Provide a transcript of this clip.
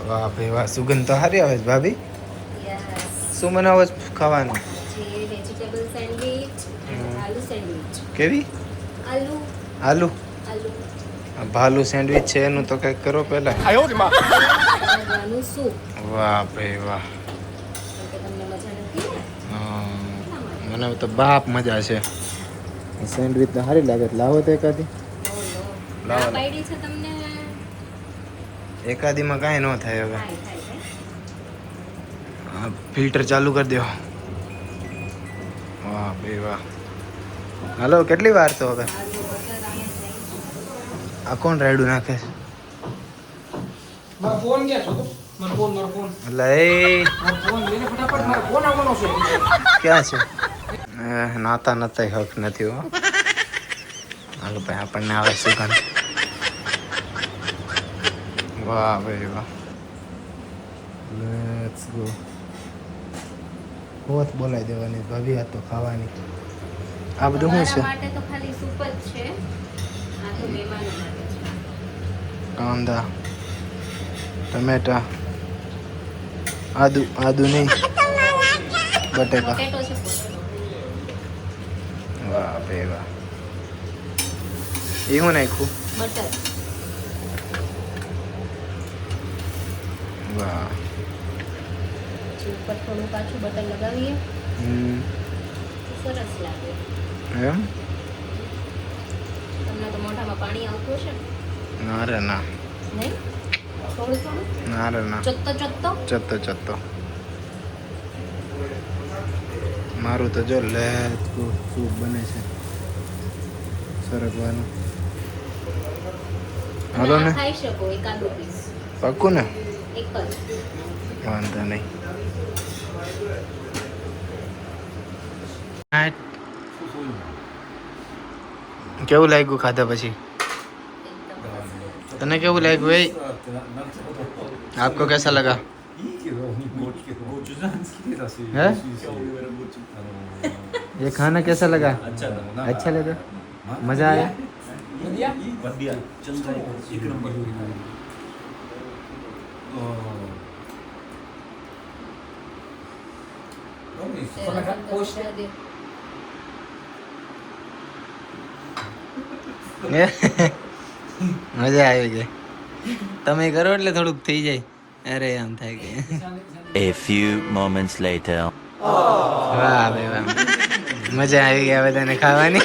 વાહ ભાઈ વાહ, સુગંધ તો સારી આવે છે ભાભી. યસ. શું બનાવો છો ખાવાનું? જે vegetable sandwich and aloo sandwich. કેવી? આલુ આલુ આલુ ભાલુ સેન્ડવિચ છે એનું તો કંઈક કરો પહેલા. બટાકાનું સૂપ. વાહ ભાઈ વાહ. કેમ કે તમને મજા નથી ને એટલા માટે. મને તો બાપ મજા છે. સેન્ડવિચ તો સારી લાગે, લાવો તો એકાદી. નો નો ના લાવો પાડી છે તમને. એકાદીમાં કાંઈ ન થાય હવે. થાય થાય થાય. ફિલ્ટર ચાલુ કરી દો. વાહ ભાઈ વાહ. હાલો, કેટલી વાર તો હવે? આ જો બટર અહીંયા જાય. આ કોણ રાયડું નાખે છે? મારો ફોન ક્યાં છો? મારો ફોન એટલે એ મારો ફોન લઈને ફટાફટ મારો ફોન આવવાનો છે. ક્યાં છે? નાતા નતા હક નથી હો. હાલો ભાઈ, આપણને આવે સુગંધ. વાહ ભાઈ વાહ. Let's go. હોત બોલાવી દેવાની ભાભી, આ તો ખાવાની. આ બધું શું તમારા છે? માટે તો ખાલી સૂપ જ છે. આ તો મહેમાનો માટે છે. કાંદા, ટમેટા, આદુ નહીં, બટેકા. પોટેટો છે પોટેટો. વાહ ભાઈ વાહ. એ હું નાખ્યું? બટર. વાહ. પછી ઉપર થોડું પાછું બટર લગાવીએ તો સરસ લાગે. એમ? તમને તો મોઢામાં પાણી આવતું હશે ને? ના રે ના. નહીં? થોડું થોડું ના રે ના. ચત્તો ચત્તો. મારું તો જો લે સૂપ બને છે સરગવાનું. હાલો ને, ખાઈ શકો એકાદું પીસ. પાક્કું ને? એક જ. વાંધો નહીં. કેવું લાગ્યું ખાધા પછી? તને કેવું લાગ્યું ભાઈ? आपको कैसा लगा? है? ये खाना कैसा लगा? अच्छा लगा? मजा आया? મજા આવી ગઈ. તમે કરો એટલે થોડુંક થઈ જાય. અરે આમ થાય કે. A few moments later. વાહ ભાઈ વાહ, મજા આવી ગયા બધાને ખાવાની.